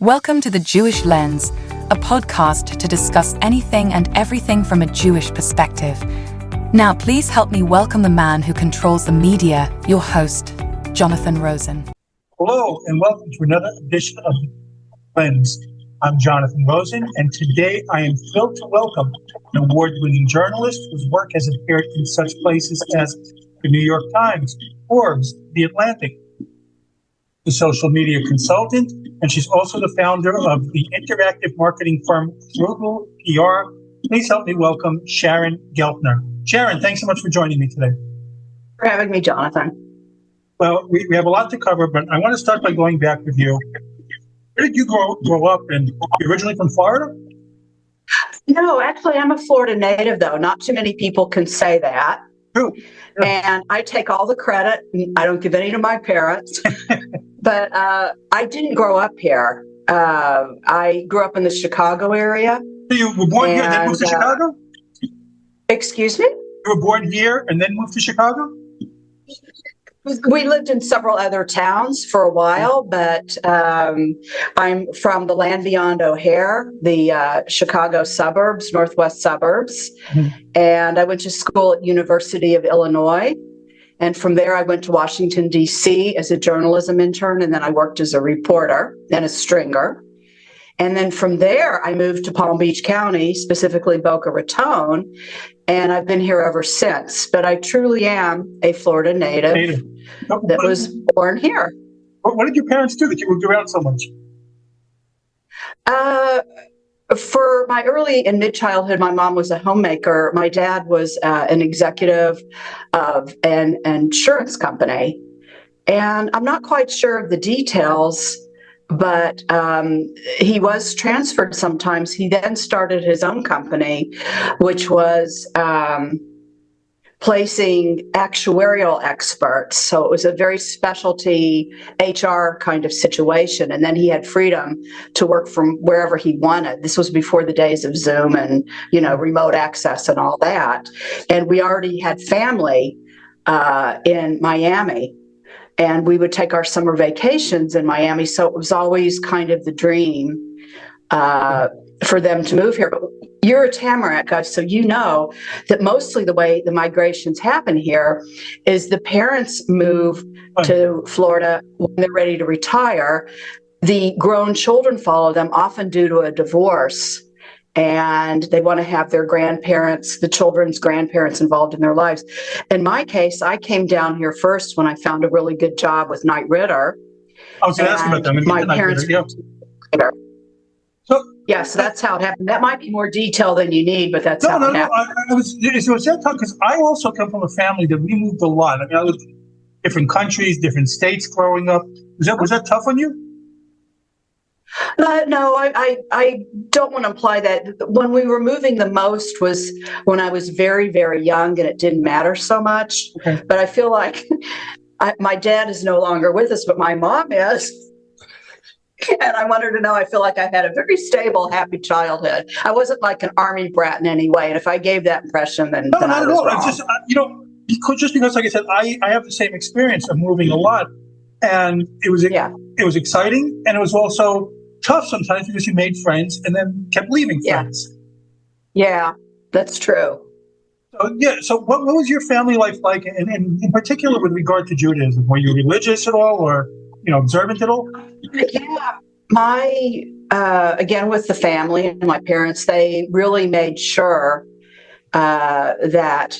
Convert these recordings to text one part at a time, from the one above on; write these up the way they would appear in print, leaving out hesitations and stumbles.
Welcome to The Jewish Lens, a podcast to discuss anything and everything from a Jewish perspective. Now, please help me welcome the man who controls the media, your host, Jonathan Rosen. Hello, and welcome to another edition of The Lens. I'm Jonathan Rosen, and today I am thrilled to welcome an award-winning journalist whose work has appeared in such places as the New York Times, Forbes, The Atlantic, the social media consultant, and she's also the founder of the interactive marketing firm Froogle PR. Please help me welcome Sharon Geltner. Sharon, thanks so much for joining me today. For having me, Jonathan. Well, we have a lot to cover, but I want to start by going back with you. Where did you grow up? And you're originally from Florida? No, actually, I'm a Florida native, though. Not too many people can say that. True. And I take all the credit. I don't give any to my parents. But I didn't grow up here. I grew up in the Chicago area. So you were born here and then moved to Chicago? Excuse me? You were born here and then moved to Chicago? We lived in several other towns for a while, but I'm from the land beyond O'Hare, the Chicago suburbs, northwest suburbs. Mm-hmm. And I went to school at University of Illinois. And from there, I went to Washington, D.C. as a journalism intern, and then I worked as a reporter and a stringer. And then from there, I moved to Palm Beach County, specifically Boca Raton, and I've been here ever since. But I truly am a Florida native that was born here. What did your parents do that you moved around so much? For my early and mid-childhood, my mom was a homemaker. My dad was an executive of an insurance company. And I'm not quite sure of the details, but he was transferred sometimes. He then started his own company, which was placing actuarial experts. So it was a very specialty HR kind of situation. And then he had freedom to work from wherever he wanted. This was before the days of Zoom and, remote access and all that. And we already had family in Miami. And we would take our summer vacations in Miami. So it was always kind of the dream for them to move here. But you're a Tamarack guy, so you know that mostly the way the migrations happen here is the parents move to Florida when they're ready to retire. The grown children follow them, often due to a divorce. And they want to have their grandparents, the children's grandparents involved in their lives. In my case, I came down here first when I found a really good job with Knight Ridder. I was going to ask you about that. My parents yeah. So that's how it happened. That might be more detail than you need, but that's how it happened. It was that tough because I also come from a family that we moved a lot. I mean, I lived in different countries, different states growing up. Was that tough on you? No, I don't want to imply that. When we were moving the most was when I was very, very young and it didn't matter so much. Okay. But I feel like my dad is no longer with us, but my mom is. And I want her to know I feel like I've had a very stable, happy childhood. I wasn't like an army brat in any way. And if I gave that impression, then not I at was all. wrong. It's just because, like I said, I have the same experience of moving a lot. And it was exciting. And it was also tough sometimes because you made friends and then kept leaving friends. Yeah, that's true. So what was your family life like? And in particular with regard to Judaism? Were you religious at all or, observant at all? Yeah, again, with the family and my parents, they really made sure that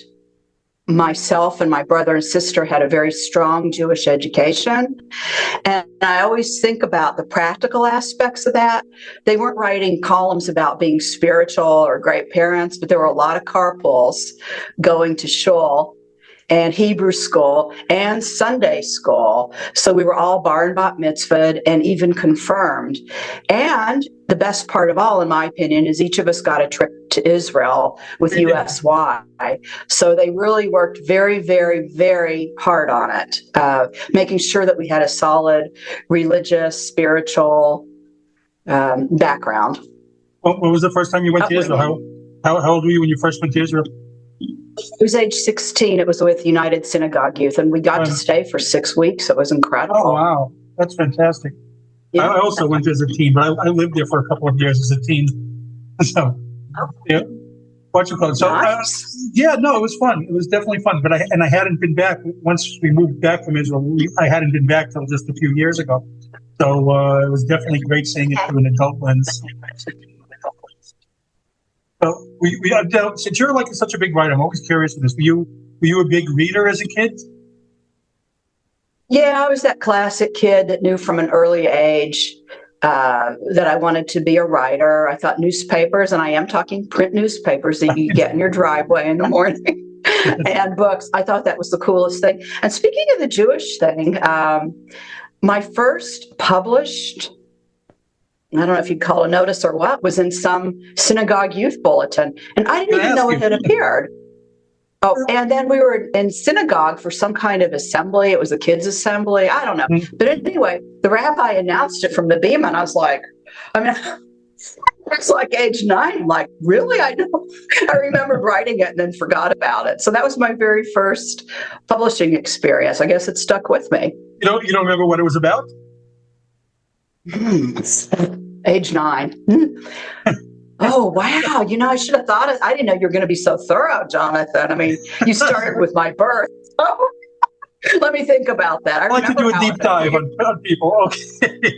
myself and my brother and sister had a very strong Jewish education. And I always think about the practical aspects of that. They weren't writing columns about being spiritual or great parents, but there were a lot of carpools going to shul and Hebrew school and Sunday school. So we were all bar and bat mitzvahed and even confirmed. And the best part of all, in my opinion, is each of us got a trip to Israel with USY. So they really worked very, very, very hard on it, making sure that we had a solid religious, spiritual background. When was the first time you went to Israel? How old were you when you first went to Israel? It was age 16. It was with United Synagogue Youth, and we got to stay for 6 weeks. It was incredible. Oh, wow. That's fantastic. I also went as a teen, but I lived there for a couple of years as a teen. So, yeah. What you call it? So, Nice. yeah, no, it was fun. It was definitely fun. But I hadn't been back once we moved back from Israel. I hadn't been back till just a few years ago. So it was definitely great seeing it through an adult lens. So since you're like such a big writer, I'm always curious with this. Were you a big reader as a kid? Yeah, I was that classic kid that knew from an early age that I wanted to be a writer. I thought newspapers, and I am talking print newspapers that you get in your driveway in the morning, and books. I thought that was the coolest thing. And speaking of the Jewish thing, my first published, I don't know if you'd call a notice or what, was in some synagogue youth bulletin. And I didn't even know it had appeared. Oh, and then we were in synagogue for some kind of assembly. It was a kids' assembly. I don't know. But anyway, the rabbi announced it from the beam, and I was like, it's like age 9. I'm like, really? I remembered writing it and then forgot about it. So that was my very first publishing experience. I guess it stuck with me. You don't remember what it was about? Age 9. Oh, wow. I should have thought I didn't know you were going to be so thorough, Jonathan. I mean, you started with my birth. So let me think about that. I like to do a deep dive on people. Okay.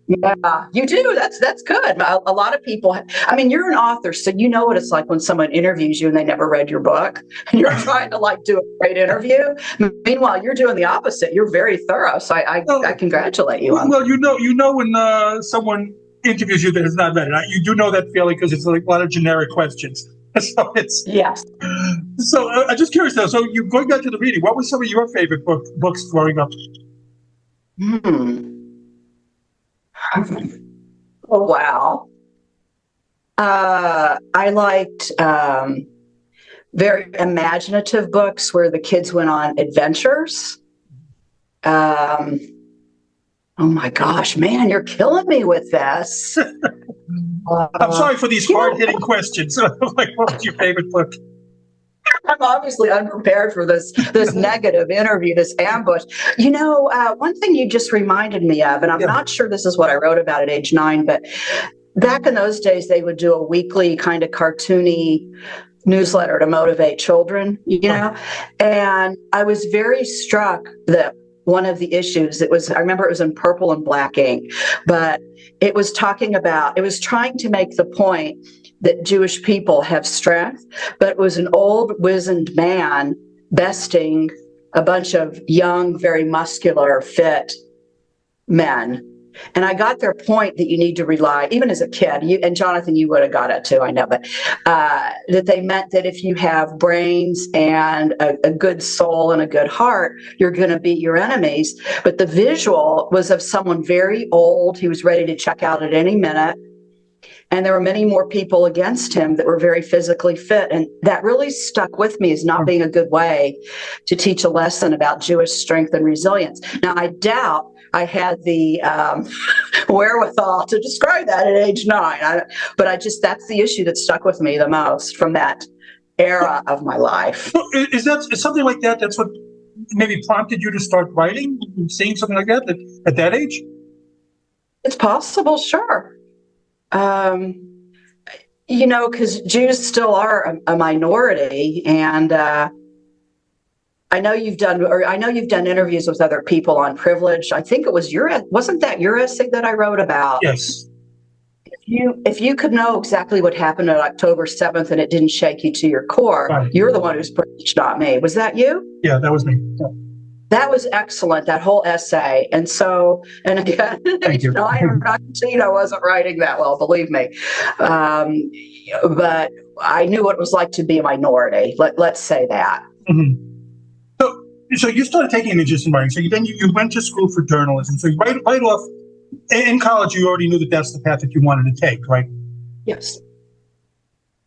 Yeah, you do. That's good. A lot of people, you're an author, so you know what it's like when someone interviews you and they never read your book and you're trying to do a great interview. Meanwhile, you're doing the opposite. You're very thorough. So I congratulate you on that. Well, you know when someone interviews you that has not read it. You do know that feeling because it's like a lot of generic questions. So it's yes. So I'm just curious though. So you going back to the reading, what were some of your favorite books growing up? Oh wow. I liked very imaginative books where the kids went on adventures. Oh my gosh, man, you're killing me with this. I'm sorry for these hard-hitting questions. Like, what was your favorite book? I'm obviously unprepared for this negative interview, this ambush. One thing you just reminded me of, and I'm not sure this is what I wrote about at age 9, but back in those days, they would do a weekly kind of cartoony newsletter to motivate children, and I was very struck that one of the issues, I remember it was in purple and black ink, but it was trying to make the point that Jewish people have strength, but it was an old, wizened man besting a bunch of young, very muscular, fit men. And I got their point that you need to rely, even as a kid, and Jonathan, you would have got it too, I know, but that they meant that if you have brains and a good soul and a good heart, you're going to beat your enemies. But the visual was of someone very old. He was ready to check out at any minute. And there were many more people against him that were very physically fit. And that really stuck with me as not being a good way to teach a lesson about Jewish strength and resilience. Now, I doubt I had the wherewithal to describe that at age 9. But that's the issue that stuck with me the most from that era of my life. Is something like that? That's what maybe prompted you to start writing, seeing something like that at that age? It's possible, sure. Because Jews still are a minority, and I know you've done interviews with other people on privilege. I think it was wasn't that your essay that I wrote about? Yes. If you could know exactly what happened on October 7th and it didn't shake you to your core, right. You're the one who's preached, not me. Was that you? Yeah, that was me. Yeah. That was excellent, that whole essay. And again, I wasn't writing that well, believe me. But I knew what it was like to be a minority. Let's say that. Mm-hmm. So you started taking an interest in writing. So then you went to school for journalism. So right off in college, you already knew that that's the path that you wanted to take, right? Yes.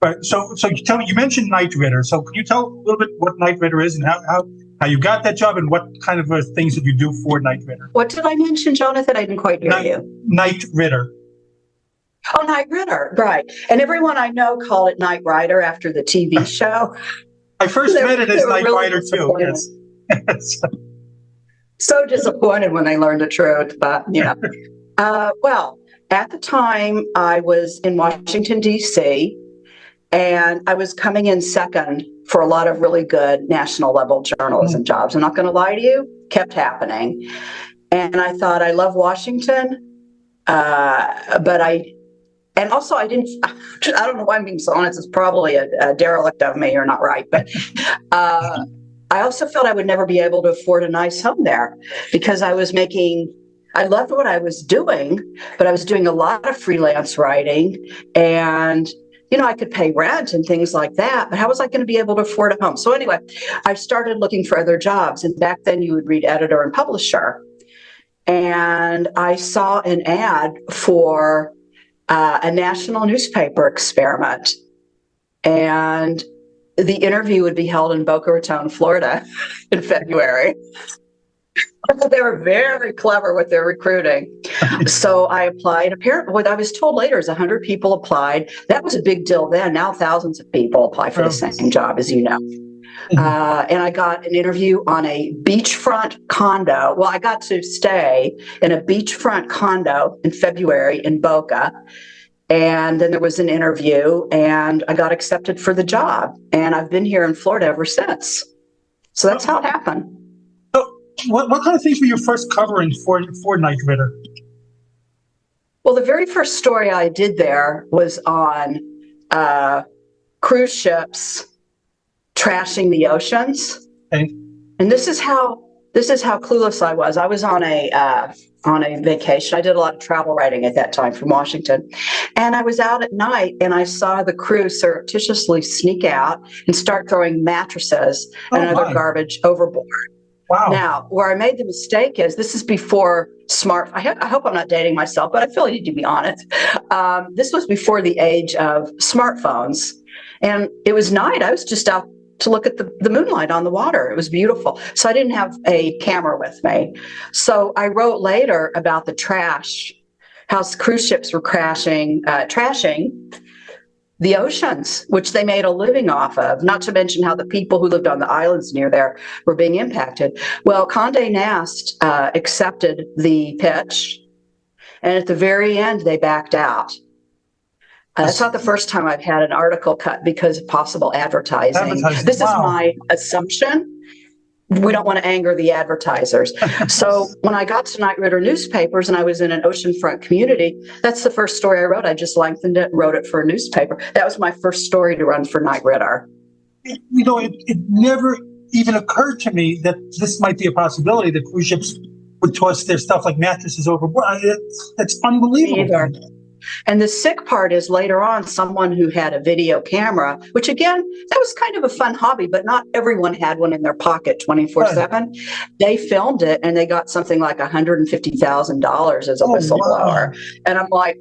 Right. So you tell me, you mentioned Night Ritter. So can you tell a little bit what Night Ritter is and how you got that job and what kind of things did you do for Night Ritter? What did I mention, Jonathan? I didn't quite hear you. Night Ritter. Oh, Night Ritter, right. And everyone I know called it Night Rider after the TV show. I first read it as Night Rider too. Yes. So disappointed when they learned the truth, but Well, at the time, I was in Washington, D.C., and I was coming in second for a lot of really good national level journalism jobs. I'm not going to lie to you, kept happening. And I thought, I love Washington, but and also I didn't, I don't know why I'm being so honest, it's probably a derelict of me or not right, but I also felt I would never be able to afford a nice home there because I loved what I was doing, but I was doing a lot of freelance writing and I could pay rent and things like that, but how was I going to be able to afford a home? So anyway, I started looking for other jobs. And back then you would read editor and publisher. And I saw an ad for a national newspaper experiment. And the interview would be held in Boca Raton, Florida in February. They were very clever with their recruiting. So I applied. Apparently, what I was told later is 100 people applied. That was a big deal then. Now thousands of people apply for the same job, as you know. And I got an interview on a beachfront condo. Well, I got to stay in a beachfront condo in February in Boca. And then there was an interview, and I got accepted for the job. And I've been here in Florida ever since. So that's how it happened. What kind of things were you first covering for Knight Ridder? Well, the very first story I did there was on cruise ships trashing the oceans. Okay. And this is how clueless I was. I was on a vacation. I did a lot of travel writing at that time from Washington. And I was out at night and I saw the crew surreptitiously sneak out and start throwing mattresses and other garbage overboard. Wow. Now, where I made the mistake is this is before I hope I'm not dating myself, but I feel I need to be honest. This was before the age of smartphones. And it was night. I was just out to look at the moonlight on the water. It was beautiful. So I didn't have a camera with me. So I wrote later about the trash, how cruise ships were trashing the oceans, which they made a living off of, not to mention how the people who lived on the islands near there were being impacted. Well, Condé Nast accepted the pitch, and at the very end, they backed out. That's not the first time I've had an article cut because of possible advertising. This is my assumption. We don't want to anger the advertisers. So when I got to Knight Ridder newspapers and I was in an oceanfront community, that's the first story I wrote. I just lengthened it and wrote it for a newspaper. That was my first story to run for Knight Ridder. It never even occurred to me that this might be a possibility that cruise ships would toss their stuff like mattresses overboard. It's unbelievable. And the sick part is later on, someone who had a video camera, which again, that was kind of a fun hobby, but not everyone had one in their pocket 24/7. They filmed it and they got something like $150,000 as a whistleblower. Wow. And I'm like,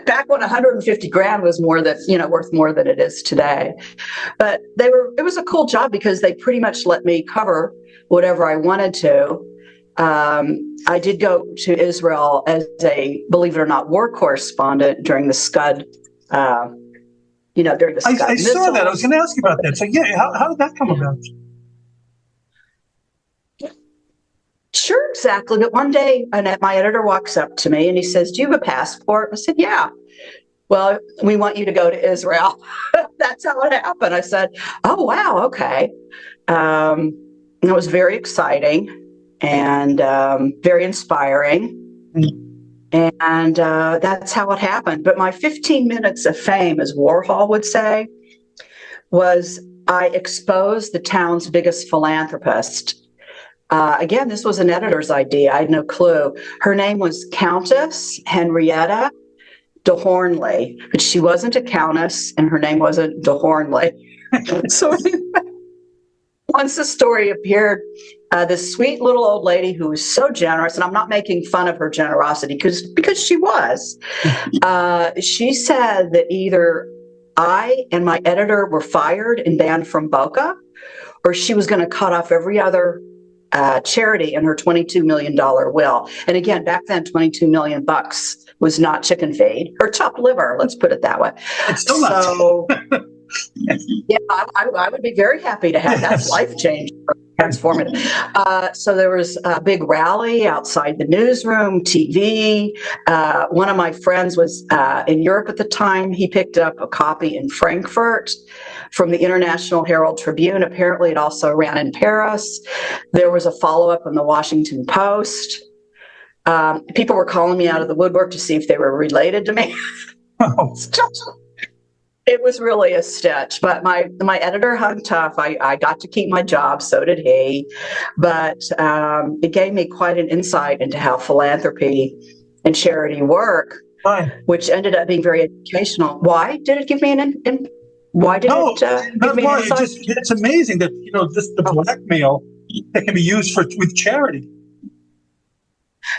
back when 150 grand was worth more than it is today. But it was a cool job because they pretty much let me cover whatever I wanted to. I did go to Israel as a, believe it or not, war correspondent during the Scud, during the Scud. I saw that. I was going to ask you about that. So, how did that come about? Sure, exactly. But one day, my editor walks up to me and he says, "Do you have a passport?" I said, "Yeah." "Well, we want you to go to Israel." That's how it happened. I said, "Oh, wow. Okay." It was very exciting and very inspiring. And that's how it happened. But my 15 minutes of fame, as Warhol would say, was I exposed the town's biggest philanthropist. Again, this was an editor's idea. I had no clue. Her name was Countess Henrietta de Hornley, but she wasn't a countess and her name wasn't de Hornley. So once the story appeared, this sweet little old lady who was so generous, and I'm not making fun of her generosity because she was, she said that either I and my editor were fired and banned from Boca, or she was going to cut off every other charity in her $22 million will. And again, back then, $22 million was not chicken feed or chopped liver. Let's put it that way. It's still not. Yeah, I would be very happy to have that life change. transformative. So there was a big rally outside the newsroom, TV. One of my friends was in Europe at the time. He picked up a copy in Frankfurt from the International Herald Tribune. Apparently, it also ran in Paris. There was a follow-up in the Washington Post. People were calling me out of the woodwork to see if they were related to me. Oh, It was really a stitch, but my editor hung tough. I got to keep my job, so did he. But it gave me quite an insight into how philanthropy and charity work, fine. which ended up being very educational. Why did it give me why did No, it give not me an why. insight? It's amazing that, just the blackmail that can be used with charity.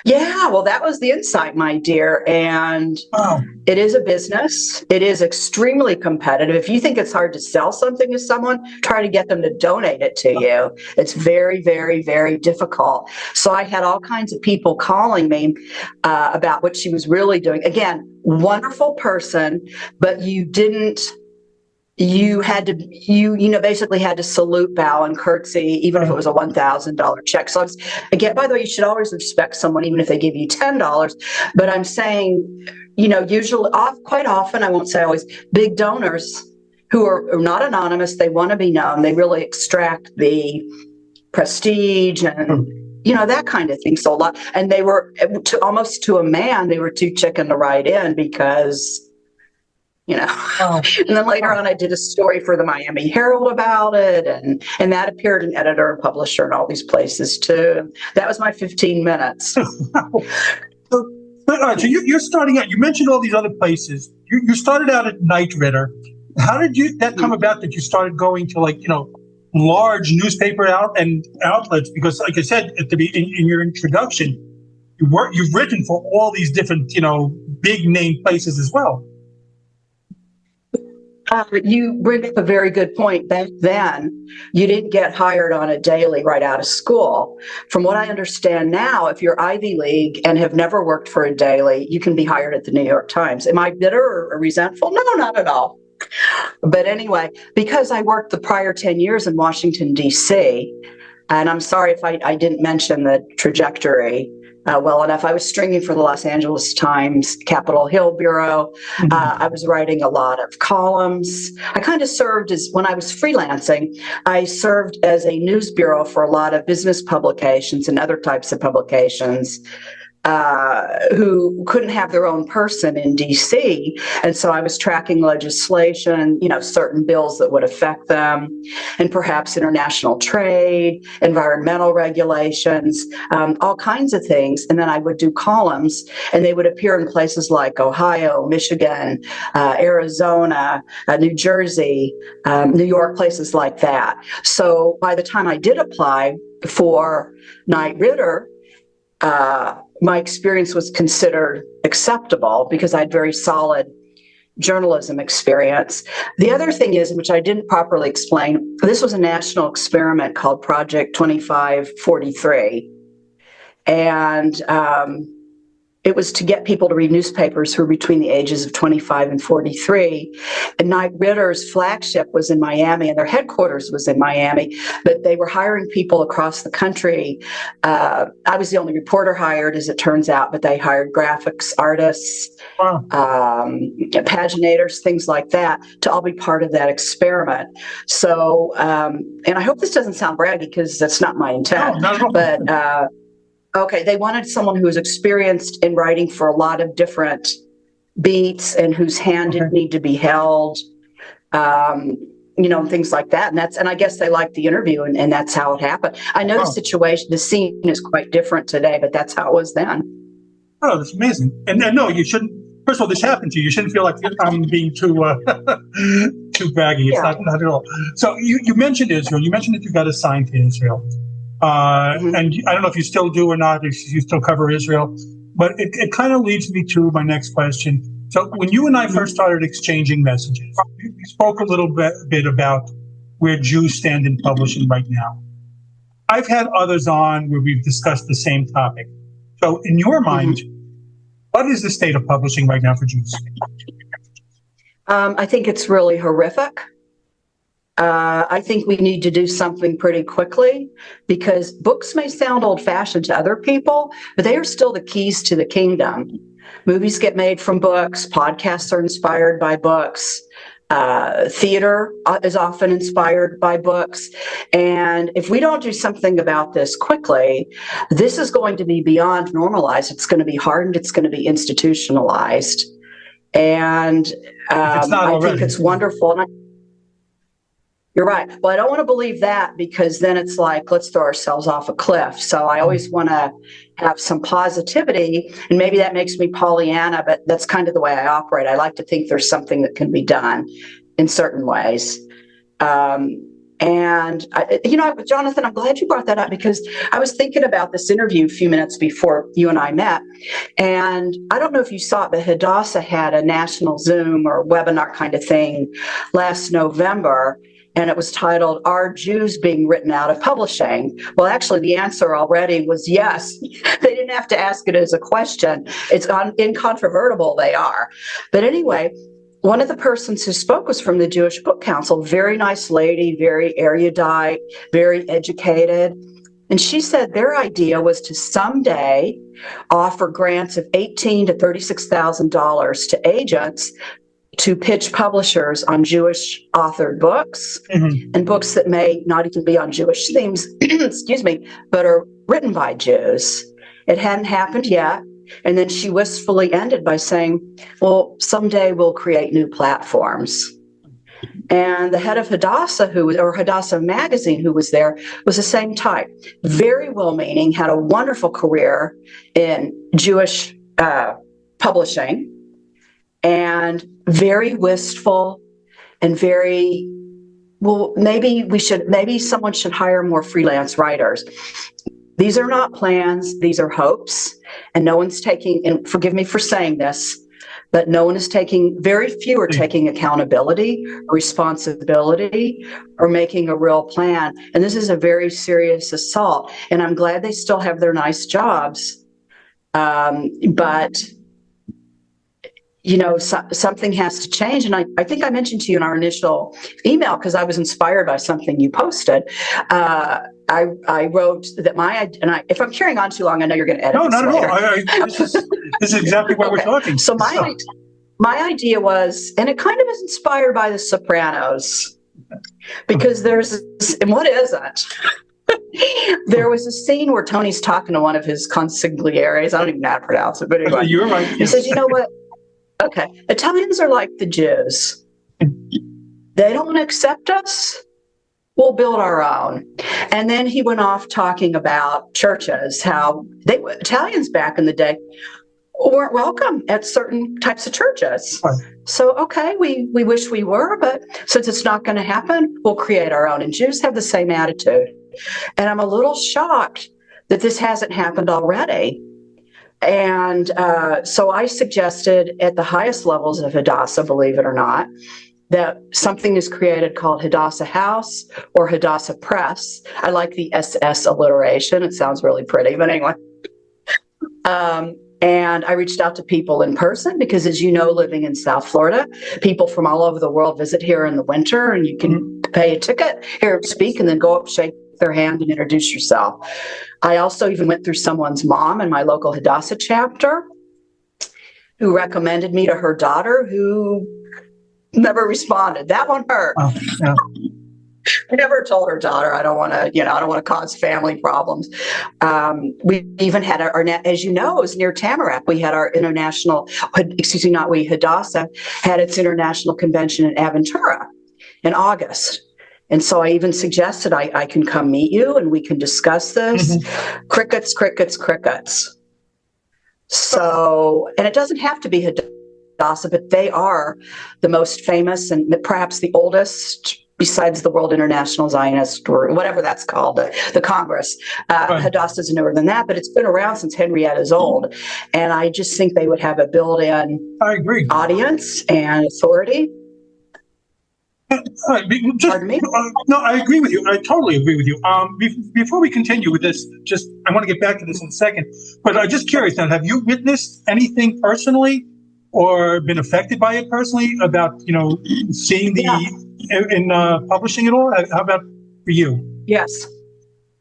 Yeah, well, that was the insight, my dear. And Wow. it is a business. It is extremely competitive. If you think it's hard to sell something to someone, try to get them to donate it to you. It's very, very, very difficult. So I had all kinds of people calling me about what she was really doing. Again, wonderful person, but you had to basically had to salute, bow, and curtsy, even if it was a $1,000 check. So again, by the way, you should always respect someone, even if they give you $10. But I'm saying, usually, quite often, I won't say always, big donors who are not anonymous, they want to be known, they really extract the prestige and that kind of thing. So a lot, and they were almost to a man, they were too chicken to write in because. Wow. And then later on, I did a story for the Miami Herald about it, and that appeared in Editor and Publisher and all these places too. That was my 15 minutes. So you're starting out. You mentioned all these other places. You started out at Knight Ridder. How did that come about that you started going to large newspaper outlets? Because, like I said in your introduction, you've written for all these different big name places as well. You bring up a very good point. Back then, you didn't get hired on a daily right out of school. From what I understand now, if you're Ivy League and have never worked for a daily, you can be hired at the New York Times. Am I bitter or resentful? No, not at all. But anyway, because I worked the prior 10 years in Washington, D.C., and I'm sorry if I didn't mention the trajectory well enough. I was stringing for the Los Angeles Times, Capitol Hill Bureau. I was writing a lot of columns. I kind of served when I was freelancing, I served as a news bureau for a lot of business publications and other types of publications who couldn't have their own person in DC. And so I was tracking legislation, certain bills that would affect them, and perhaps international trade, environmental regulations, all kinds of things. And then I would do columns, and they would appear in places like Ohio, Michigan, Arizona, New Jersey, New York, places like that. So by the time I did apply for Knight Ridder, my experience was considered acceptable because I had very solid journalism experience. The other thing is, which I didn't properly explain, this was a national experiment called Project 2543. And it was to get people to read newspapers who were between the ages of 25 and 43. And Knight Ridder's flagship was in Miami, and their headquarters was in Miami, but they were hiring people across the country. I was the only reporter hired, as it turns out, but they hired graphics artists, paginators, things like that, to all be part of that experiment. So, and I hope this doesn't sound braggy, because that's not my intent, but okay, they wanted someone who was experienced in writing for a lot of different beats and whose hand didn't need to be held, things like that. And I guess they liked the interview, and that's how it happened. I know the scene is quite different today, but that's how it was then. Oh, that's amazing. And no, you shouldn't. First of all, this happened to you. You shouldn't feel like I'm being too braggy. It's not at all. So you mentioned Israel. You mentioned that you got assigned to Israel. And I don't know if you still do or not, if you still cover Israel, but it kind of leads me to my next question. So when you and I first started exchanging messages, we spoke a little bit about where Jews stand in publishing right now. I've had others on where we've discussed the same topic. So in your mind, what is the state of publishing right now for Jews? I think it's really horrific. I think we need to do something pretty quickly because books may sound old-fashioned to other people, but they are still the keys to the kingdom. Movies get made from books. Podcasts are inspired by books. Theater is often inspired by books. And if we don't do something about this quickly, this is going to be beyond normalized. It's going to be hardened. It's going to be institutionalized. And I think it's wonderful. And you're right. Well, I don't want to believe that because then it's like, let's throw ourselves off a cliff. So I always want to have some positivity, and maybe that makes me Pollyanna, but that's kind of the way I operate. I like to think there's something that can be done in certain ways. Jonathan, I'm glad you brought that up because I was thinking about this interview a few minutes before you and I met. And I don't know if you saw it, but Hadassah had a national Zoom or webinar kind of thing last November. And it was titled, Are Jews Being Written Out of Publishing? Well, actually, the answer already was yes. They didn't have to ask it as a question. It's incontrovertible they are. But anyway, one of the persons who spoke was from the Jewish Book Council, very nice lady, very erudite, very educated. And she said their idea was to someday offer grants of $18,000 to $36,000 to agents to pitch publishers on Jewish authored books and books that may not even be on Jewish themes, excuse me, but are written by Jews. It hadn't happened yet. And then she wistfully ended by saying, well, someday we'll create new platforms. And the head of Hadassah, or Hadassah Magazine, who was there, was the same type. Very well-meaning, had a wonderful career in Jewish publishing, and very wistful and very, well, maybe someone should hire more freelance writers. These are not plans, these are hopes, and no one's taking, and forgive me for saying this, but very few are taking accountability, responsibility, or making a real plan. And this is a very serious assault. And I'm glad they still have their nice jobs. But something has to change. And I think I mentioned to you in our initial email, because I was inspired by something you posted. I wrote that if I'm carrying on too long, I know you're going to edit. No, not at all. This is exactly why we're talking. So my idea was, and it kind of is inspired by The Sopranos, because and what isn't? There was a scene where Tony's talking to one of his consiglieres. I don't even know how to pronounce it, but anyway. You're right. He says, you know what? Okay, Italians are like the Jews. They don't accept us. We'll build our own. And then he went off talking about churches, how Italians back in the day weren't welcome at certain types of churches. Right. So, okay, we wish we were, but since it's not going to happen, we'll create our own. And Jews have the same attitude. And I'm a little shocked that this hasn't happened already. And so I suggested at the highest levels of Hadassah, believe it or not, that something is created called Hadassah House or Hadassah Press. I like the SS alliteration. It sounds really pretty, but anyway. And I reached out to people in person because, as you know, living in South Florida, people from all over the world visit here in the winter, and you can pay a ticket, hear them speak, and then go up, shake their hand, and introduce yourself. I also even went through someone's mom in my local Hadassah chapter who recommended me to her daughter, who never responded. That one hurt. Oh, yeah. I never told her daughter, I don't want to cause family problems. We even had as you know, it was near Tamarack. We had our Hadassah had its international convention in Aventura in August. And so I even suggested I can come meet you and we can discuss this. Crickets, crickets, crickets. So, and it doesn't have to be Hadassah, but they are the most famous and perhaps the oldest, besides the World International Zionist or whatever that's called, the Congress. Right. Hadassah's newer than that, but it's been around since Henrietta's old. And I just think they would have a built-in audience and authority. Pardon me? No, I agree with you. I totally agree with you. Before we continue with this, I want to get back to this in a second, but I'm just curious now, have you witnessed anything personally or been affected by it personally about, seeing the in publishing at all? How about for you? Yes.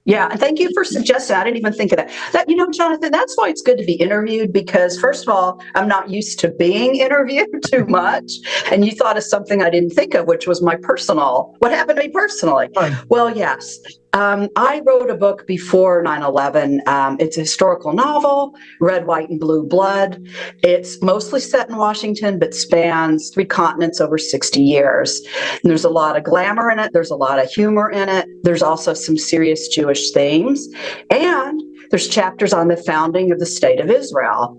Yeah, and thank you for suggesting. I didn't even think of that. Jonathan, that's why it's good to be interviewed because, first of all, I'm not used to being interviewed too much. And you thought of something I didn't think of, which was what happened to me personally. Right. Well, yes. I wrote a book before 9/11. It's a historical novel, Red, White, and Blue Blood. It's mostly set in Washington, but spans 3 continents over 60 years. And there's a lot of glamour in it. There's a lot of humor in it. There's also some serious Jewish themes. And there's chapters on the founding of the State of Israel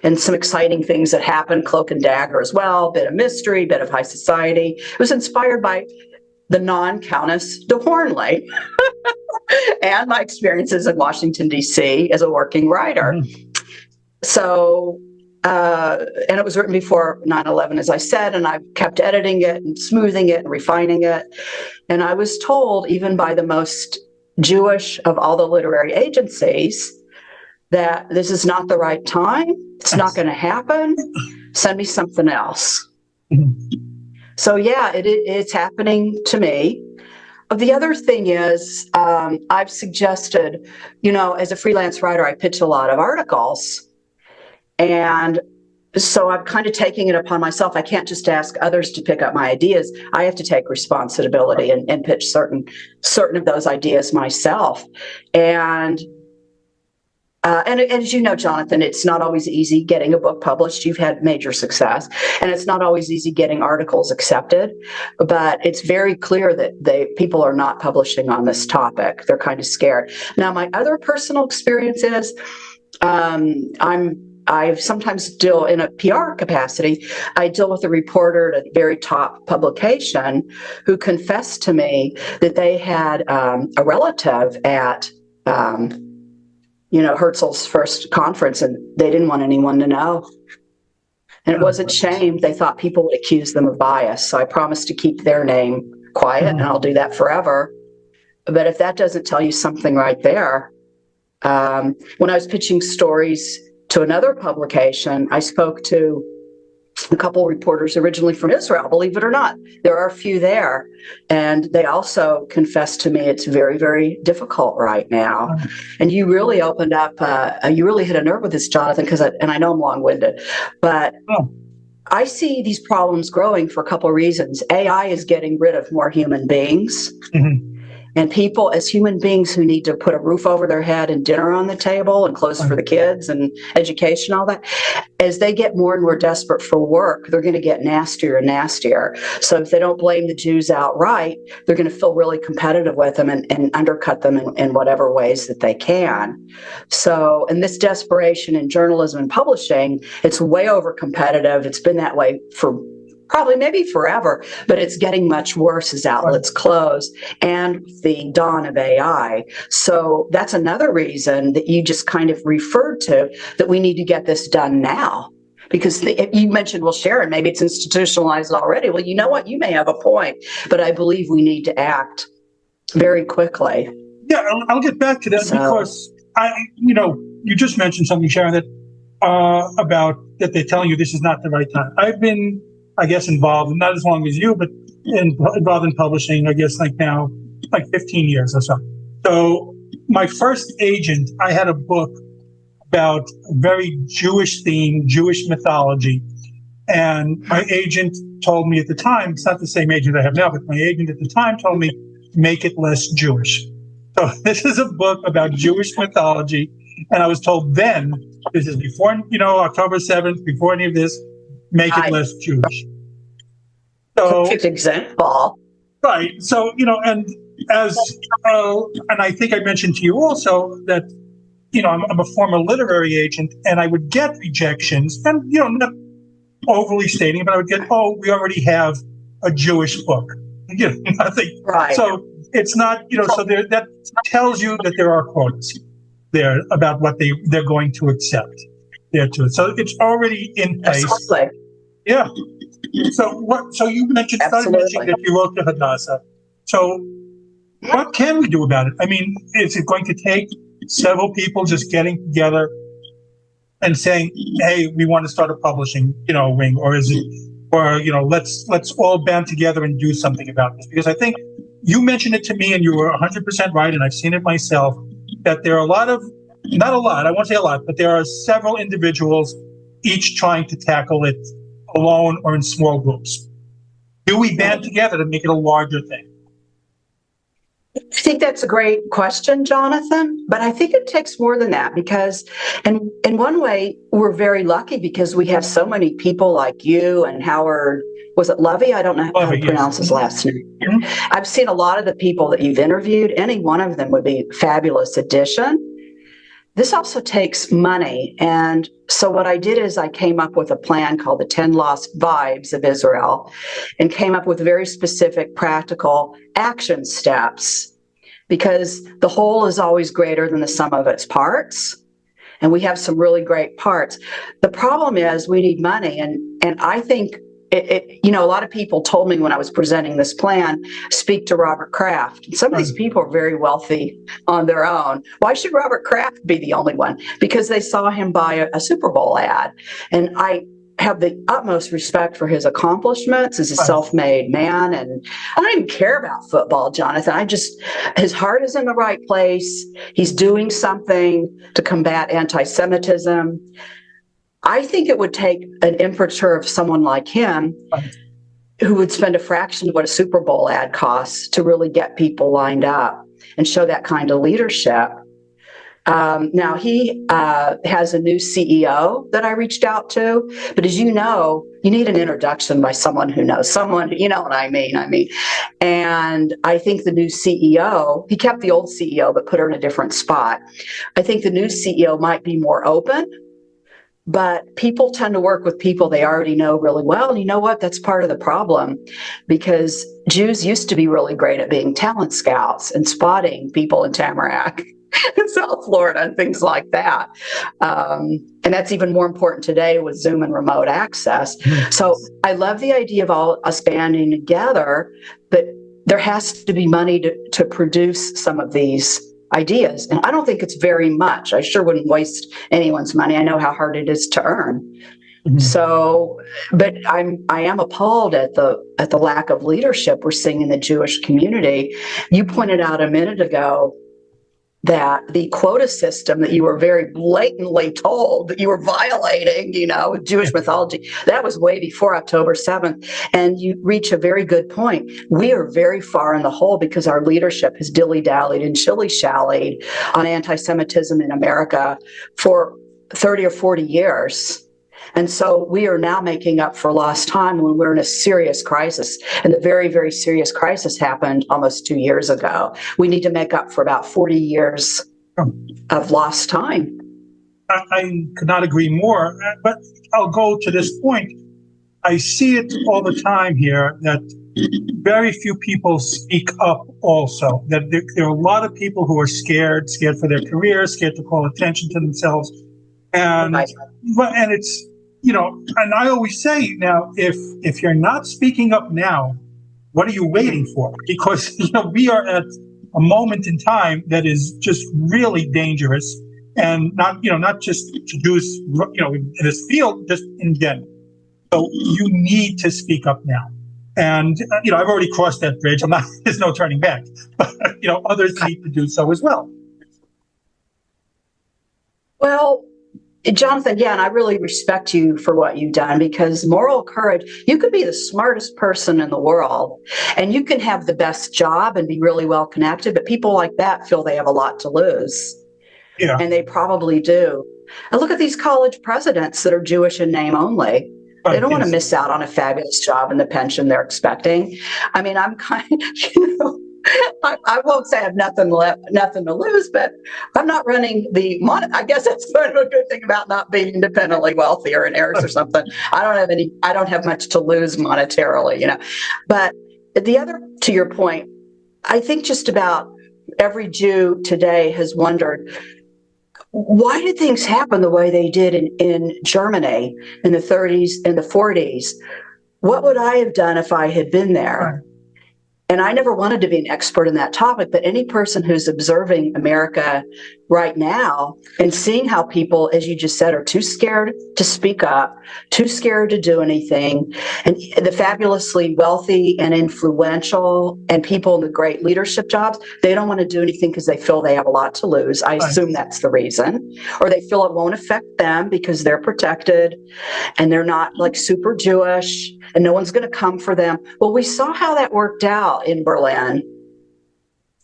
and some exciting things that happened, cloak and dagger as well, bit of mystery, bit of high society. It was inspired by the non-Countess de Hornley and my experiences in Washington, D.C. as a working writer. Mm-hmm. So, and it was written before 9/11, as I said, and I've kept editing it and smoothing it and refining it. And I was told, even by the most Jewish of all the literary agencies, that this is not the right time. It's not going to happen. Send me something else. Mm-hmm. So yeah, it's happening to me. The other thing is, I've suggested, as a freelance writer, I pitch a lot of articles. And so I'm kind of taking it upon myself. I can't just ask others to pick up my ideas. I have to take responsibility and pitch certain of those ideas myself. And as you know, Jonathan, it's not always easy getting a book published. You've had major success, and it's not always easy getting articles accepted. But it's very clear that people are not publishing on this topic. They're kind of scared. Now, my other personal experience is I sometimes deal in a PR capacity. I deal with a reporter at a very top publication who confessed to me that they had a relative at Herzl's first conference, and they didn't want anyone to know. And it wasn't shame. They thought people would accuse them of bias. So I promised to keep their name quiet, and I'll do that forever. But if that doesn't tell you something right there, when I was pitching stories to another publication, I spoke to a couple of reporters originally from Israel, believe it or not. There are a few there. And they also confessed to me it's very, very difficult right now. And you really opened up, you really hit a nerve with this, Jonathan, and I know I'm long-winded, but I see these problems growing for a couple of reasons. AI is getting rid of more human beings. Mm-hmm. And people, as human beings who need to put a roof over their head and dinner on the table and clothes for the kids and education, all that, as they get more and more desperate for work, they're going to get nastier and nastier. So if they don't blame the Jews outright, they're going to feel really competitive with them and undercut them in whatever ways that they can. So in this desperation in journalism and publishing, it's way over competitive. It's been that way for probably maybe forever, but it's getting much worse as outlets close and the dawn of AI. So that's another reason that you just kind of referred to, that we need to get this done now. Because you mentioned, well, Sharon, maybe it's institutionalized already. Well, you know what? You may have a point, but I believe we need to act very quickly. Yeah, I'll get back to that because you just mentioned something, Sharon, that about that they're telling you this is not the right time. I've been, I guess, involved, not as long as you, but involved in publishing, I guess, like 15 years or so. So my first agent, I had a book about a very Jewish theme, Jewish mythology. And my agent told me at the time, it's not the same agent I have now, but my agent at the time told me, make it less Jewish. So this is a book about Jewish mythology. And I was told then, this is before, October 7th, before any of this, make it less Jewish. So, perfect example. Right. So, and I think I mentioned to you also that, I'm a former literary agent, and I would get rejections, and, not overly stating, but I would get, we already have a Jewish book. Nothing. Right. So it's not, so that tells you that there are quotas there about what they're going to accept there too. So it's already in place. Absolutely. Yeah. So you started mentioning that you wrote to Hadassah. So what can we do about it? I mean, is it going to take several people just getting together and saying, hey, we want to start a publishing, wing, or is it or, let's all band together and do something about this. Because I think you mentioned it to me and you were 100% right, and I've seen it myself, that there are not a lot, I won't say a lot, but there are several individuals each trying to tackle it alone or in small groups. Do we band together to make it a larger thing? I think that's a great question, Jonathan, but I think it takes more than that because in one way, we're very lucky because we have so many people like you and Howard, was it Lovey? I don't know how to pronounce his last name. Mm-hmm. I've seen a lot of the people that you've interviewed. Any one of them would be a fabulous addition. This also takes money. And so what I did is I came up with a plan called the 10 Lost Vibes of Israel and came up with very specific practical action steps because the whole is always greater than the sum of its parts. And we have some really great parts. The problem is we need money. And I think a lot of people told me when I was presenting this plan, speak to Robert Kraft. And some of these people are very wealthy on their own. Why should Robert Kraft be the only one? Because they saw him buy a Super Bowl ad. And I have the utmost respect for his accomplishments as a self-made man. And I don't even care about football, Jonathan. His heart is in the right place. He's doing something to combat anti-Semitism. I think it would take an imprimatur of someone like him who would spend a fraction of what a Super Bowl ad costs to really get people lined up and show that kind of leadership. Now, he has a new CEO that I reached out to, but as you know, you need an introduction by someone who knows someone, you know what I mean? And I think the new CEO, he kept the old CEO, but put her in a different spot. I think the new CEO might be more open. But people tend to work with people they already know really well. And you know what? That's part of the problem because Jews used to be really great at being talent scouts and spotting people in Tamarack in South Florida and things like that. And that's even more important today with Zoom and remote access. So I love the idea of all us banding together, but there has to be money to produce some of these ideas. And I don't think it's very much. I sure wouldn't waste anyone's money. I know how hard it is to earn. Mm-hmm. So, but I am appalled at the lack of leadership we're seeing in the Jewish community. You pointed out a minute ago that the quota system that you were very blatantly told that you were violating, with Jewish mythology, that was way before October 7th. And you reach a very good point. We are very far in the hole because our leadership has dilly-dallied and shilly-shallied on anti-Semitism in America for 30 or 40 years. And so we are now making up for lost time when we're in a serious crisis. And the very, very serious crisis happened almost 2 years ago. We need to make up for about 40 years of lost time. I could not agree more, but I'll go to this point. I see it all the time here that very few people speak up also. That there are a lot of people who are scared for their careers, scared to call attention to themselves. And it's, and I always say now, if you're not speaking up now, what are you waiting for? Because, we are at a moment in time that is just really dangerous and not just to Jews, in this field, just in general. So you need to speak up now. And, I've already crossed that bridge. There's no turning back, but, others need to do so as well. Well, Jonathan, and I really respect you for what you've done because moral courage, you could be the smartest person in the world and you can have the best job and be really well connected, but people like that feel they have a lot to lose. Yeah. And they probably do. And look at these college presidents that are Jewish in name only. They don't want to miss out on a fabulous job and the pension they're expecting. I mean, I'm kind of, I won't say I have nothing to lose, but I'm not running I guess that's kind of a good thing about not being independently wealthy or in heirs or something. I don't have much to lose monetarily, But the other, to your point, I think just about every Jew today has wondered, why did things happen the way they did in Germany in the 30s and the 40s? What would I have done if I had been there? And I never wanted to be an expert in that topic, but any person who's observing America right now and seeing how people, as you just said, are too scared to speak up, too scared to do anything, and the fabulously wealthy and influential and people in the great leadership jobs, they don't want to do anything because they feel they have a lot to lose. I assume that's the reason. Or they feel it won't affect them because they're protected and they're not like super Jewish and no one's going to come for them. Well, we saw how that worked out in Berlin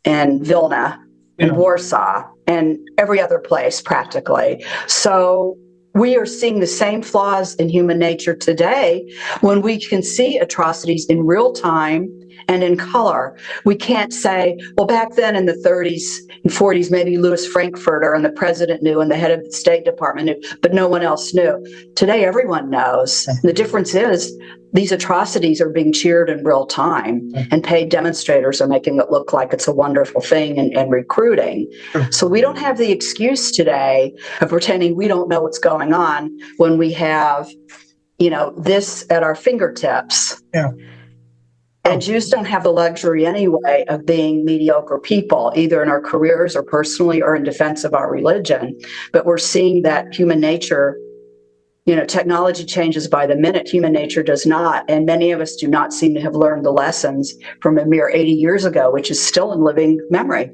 and Vilna and Warsaw and every other place practically. So we are seeing the same flaws in human nature today when we can see atrocities in real time and in color. We can't say, well, back then in the 30s and 40s, maybe Louis Frankfurter and the president knew and the head of the State Department knew, but no one else knew. Today, everyone knows. The difference is these atrocities are being cheered in real time, and paid demonstrators are making it look like it's a wonderful thing and recruiting. So we don't have the excuse today of pretending we don't know what's going on when we have, this at our fingertips. Yeah. And Jews don't have the luxury anyway of being mediocre people, either in our careers or personally or in defense of our religion. But we're seeing that human nature, technology changes by the minute, human nature does not. And many of us do not seem to have learned the lessons from a mere 80 years ago, which is still in living memory.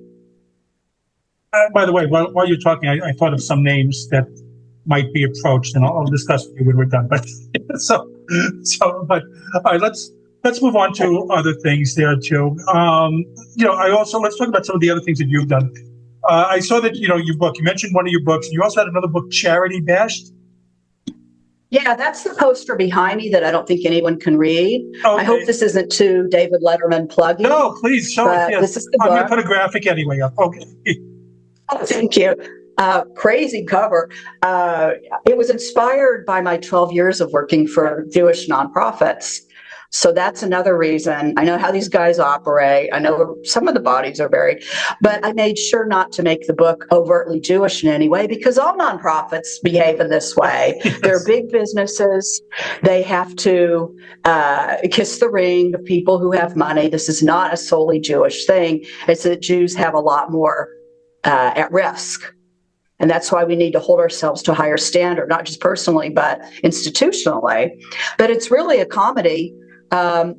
By the way, while you're talking, I thought of some names that might be approached, and I'll discuss with you when we're done. But but all right, let's move on to other things there too. Let's talk about some of the other things that you've done. I saw that your book. You mentioned one of your books. You also had another book, Charity Bashed. Yeah, that's the poster behind me that I don't think anyone can read. Okay. I hope this isn't too David Letterman plugging. No, please show it. Yes. This is the book. I'm going to put a graphic anyway up. Okay. Oh, thank you. Crazy cover. It was inspired by my 12 years of working for Jewish nonprofits. So that's another reason. I know how these guys operate. I know some of the bodies are buried, but I made sure not to make the book overtly Jewish in any way because all nonprofits behave in this way. They're big businesses. They have to kiss the ring of people who have money. This is not a solely Jewish thing. It's that Jews have a lot more at risk. And that's why we need to hold ourselves to a higher standard, not just personally, but institutionally. But it's really a comedy.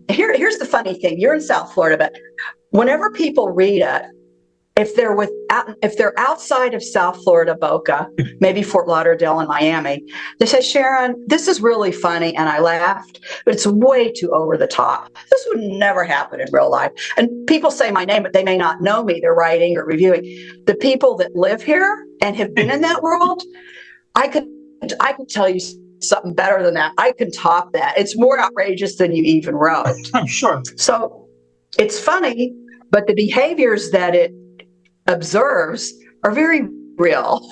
Here's the funny thing. You're in South Florida, but whenever people read it, if they're outside of South Florida, Boca, maybe Fort Lauderdale and Miami, they say, Sharon, this is really funny. And I laughed, but it's way too over the top. This would never happen in real life. And people say my name, but they may not know me. They're writing or reviewing. The people that live here and have been in that world, I could tell you something better than that. I can top that. It's more outrageous than you even wrote. I'm sure. So it's funny, but the behaviors that it observes are very real.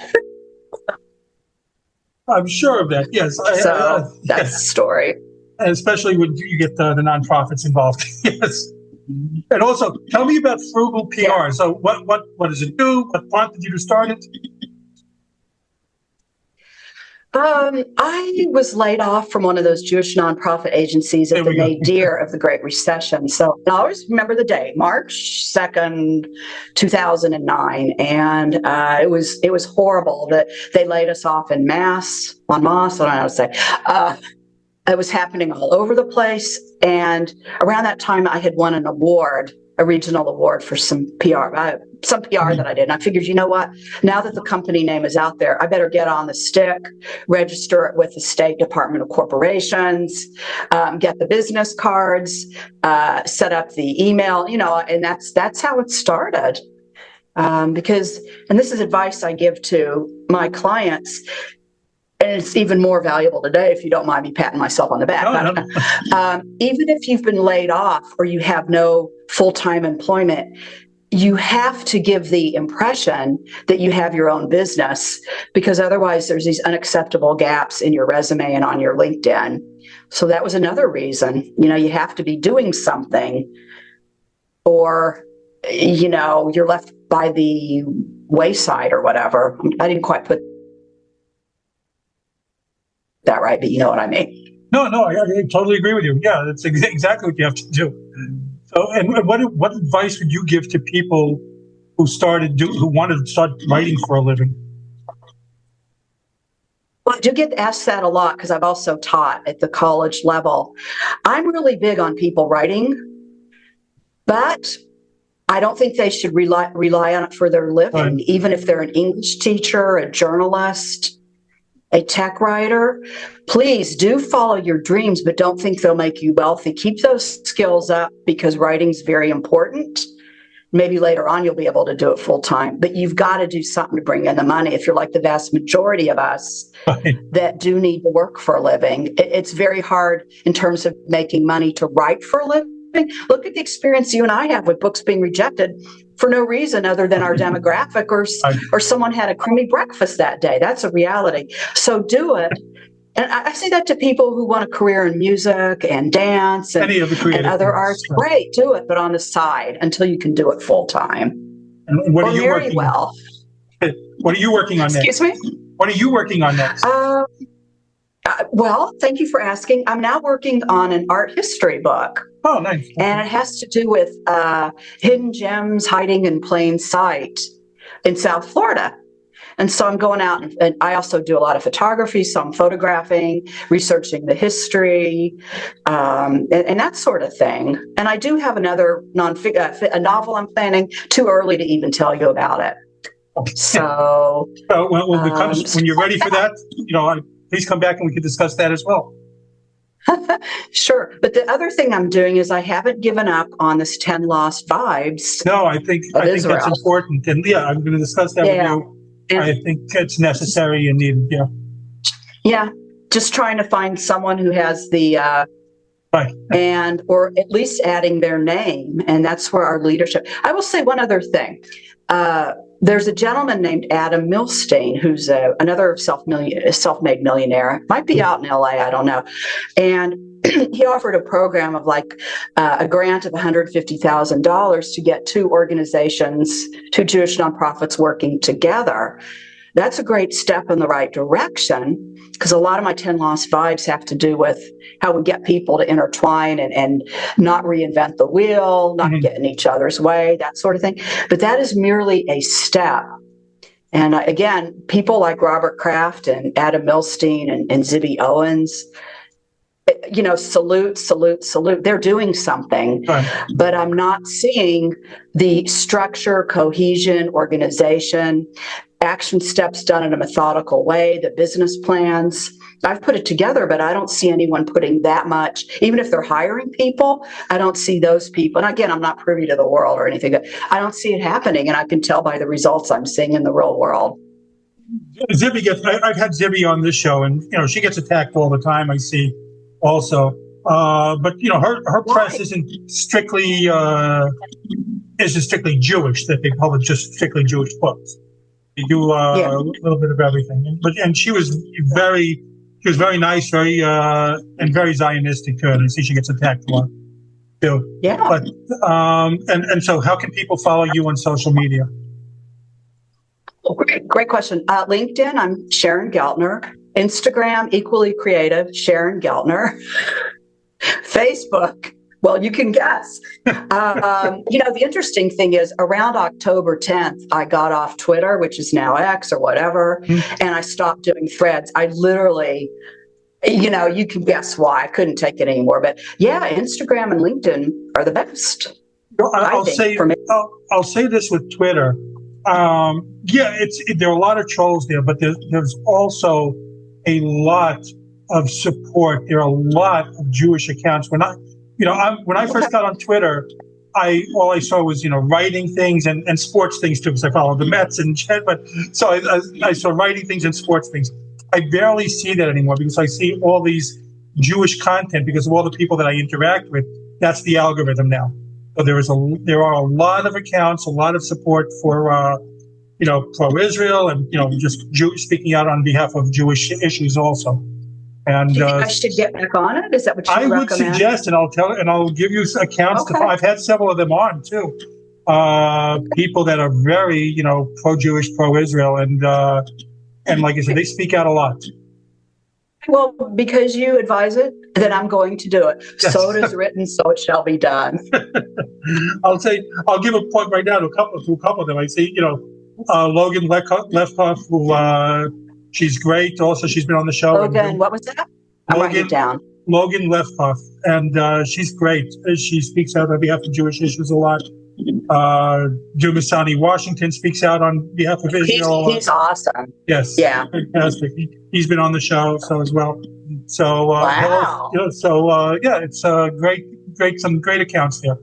I'm sure of that. Yes. That's the story. And especially when you get the nonprofits involved. Yes. And also, tell me about Froogle PR. Yeah. So what does it do? What prompted you to start it? I was laid off from one of those Jewish nonprofit agencies at the nadir of the Great Recession. So I always remember the day, March 2nd, 2009. And it was horrible that they laid us off en masse, I don't know how to say. It was happening all over the place. And around that time, I had won an award, a regional award for some PR that I did. And I figured, you know what? Now that the company name is out there, I better get on the stick, register it with the State Department of Corporations, get the business cards, set up the email, and that's how it started. Because this is advice I give to my clients, and it's even more valuable today, if you don't mind me patting myself on the back. No. Even if you've been laid off or you have no full-time employment, you have to give the impression that you have your own business, because otherwise there's these unacceptable gaps in your resume and on your LinkedIn. So that was another reason. You have to be doing something, or you're left by the wayside or whatever. I didn't quite put that right, but you know what I mean. No, I totally agree with you. Yeah, that's exactly what you have to do. So, and what advice would you give to people who wanted to start writing for a living? Well, I do get asked that a lot because I've also taught at the college level. I'm really big on people writing, but I don't think they should rely on it for their living, Right. even if they're an English teacher, a journalist, a tech writer. Please do follow your dreams, but don't think they'll make you wealthy. Keep those skills up because writing's very important. Maybe later on you'll be able to do it full time, but you've got to do something to bring in the money if you're like the vast majority of us Right. that do need to work for a living. It's very hard in terms of making money to write for a living. Look at the experience you and I have with books being rejected for no reason other than our demographic or someone had a crummy breakfast that day. That's a reality. So do it. And I say that to people who want a career in music and dance and other arts. Great, do it, but on the side until you can do it full time. And what are you working? Well. What are you working on next? Excuse me? What are you working on next? Well, thank you for asking. I'm now working on an art history book. Oh, nice. And it has to do with hidden gems hiding in plain sight in South Florida. And so I'm going out and I also do a lot of photography. So I'm photographing, researching the history, and that sort of thing. And I do have another a novel I'm planning. Too early to even tell you about it. So when you're ready for that, please come back and we can discuss that as well. Sure. But the other thing I'm doing is I haven't given up on this 10 Lost Vibes. No, I think that's important. And I'm going to discuss that with you. And I think it's necessary and needed. Yeah. Yeah. Just trying to find someone who has the, right. or at least adding their name. And that's where our leadership. I will say one other thing. There's a gentleman named Adam Milstein, who's another self-made millionaire. Might be out in LA, I don't know. And he offered a program of a grant of $150,000 to get two Jewish nonprofits working together. That's a great step in the right direction because a lot of my 10 Lost Vibes have to do with how we get people to intertwine and not reinvent the wheel, not get in each other's way, that sort of thing. But that is merely a step. And again, people like Robert Kraft and Adam Milstein and Zibby Owens, salute. They're doing something, but I'm not seeing the structure, cohesion, organization, action steps done in a methodical way, the business plans. I've put it together, but I don't see anyone putting that much. Even if they're hiring people, I don't see those people. And again, I'm not privy to the world or anything. I don't see it happening, and I can tell by the results I'm seeing in the real world. I've had Zibby on this show, and she gets attacked all the time. I see, also, but her press isn't strictly Jewish. That they publish just strictly Jewish books. They do a little bit of everything. And she was very nice, and very Zionistic too. And I see she gets attacked a lot too. Yeah. But and so, how can people follow you on social media? Great question. LinkedIn, I'm Sharon Geltner. Instagram, equally creative, Sharon Geltner. Facebook, well, you can guess. The interesting thing is around October 10th, I got off Twitter, which is now X or whatever, and I stopped doing threads. I literally, you can guess why. I couldn't take it anymore. But yeah, Instagram and LinkedIn are the best. I'll say this with Twitter. There are a lot of trolls there, but there's also a lot of support. There are a lot of Jewish accounts. When I first got on Twitter, all I saw was writing things and sports things too, because I follow the Mets and but so I saw writing things and sports things. I barely see that anymore because I see all these Jewish content because of all the people that I interact with. That's the algorithm now. So there are a lot of accounts, a lot of support for pro-Israel and just speaking out on behalf of Jewish issues also. And do you think I should get back on it? Is that what you recommend? I would suggest, and I'll give you accounts. Okay. I've had several of them on too. People that are very pro-Jewish, pro-Israel, and like I said, they speak out a lot. Well, because you advise it, then I'm going to do it. Yes. So it is written, so it shall be done. I'll give a plug right now to a couple of them. I see, Logan Lefkoff, who she's great. Also, she's been on the show. Logan, what was that? I'm writing it down. Logan Lefkoff, and she's great. She speaks out on behalf of Jewish issues a lot. Dumasani Washington speaks out on behalf of Israel. He's awesome. Yes. Yeah. Fantastic. He's been on the show as well. So, wow. It's some great accounts there.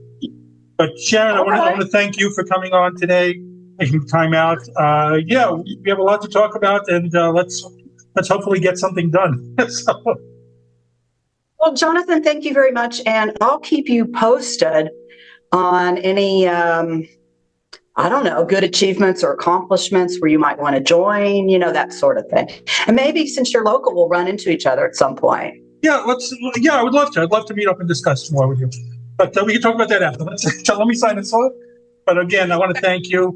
But Sharon, I want to thank you for coming on today, taking time out. We have a lot to talk about, and let's hopefully get something done. Well, Jonathan, thank you very much, and I'll keep you posted on any, good achievements or accomplishments where you might want to join, that sort of thing. And maybe since you're local, we'll run into each other at some point. I would love to. I'd love to meet up and discuss more with you. But we can talk about that after. Let me sign this off. But again, I want to thank you.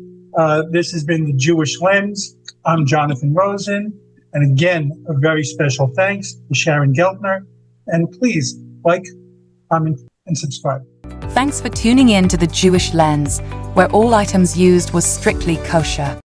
This has been The Jewish Lens. I'm Jonathan Rosen. And again, a very special thanks to Sharon Geltner. And please like, comment, and subscribe. Thanks for tuning in to The Jewish Lens, where all items used was strictly kosher.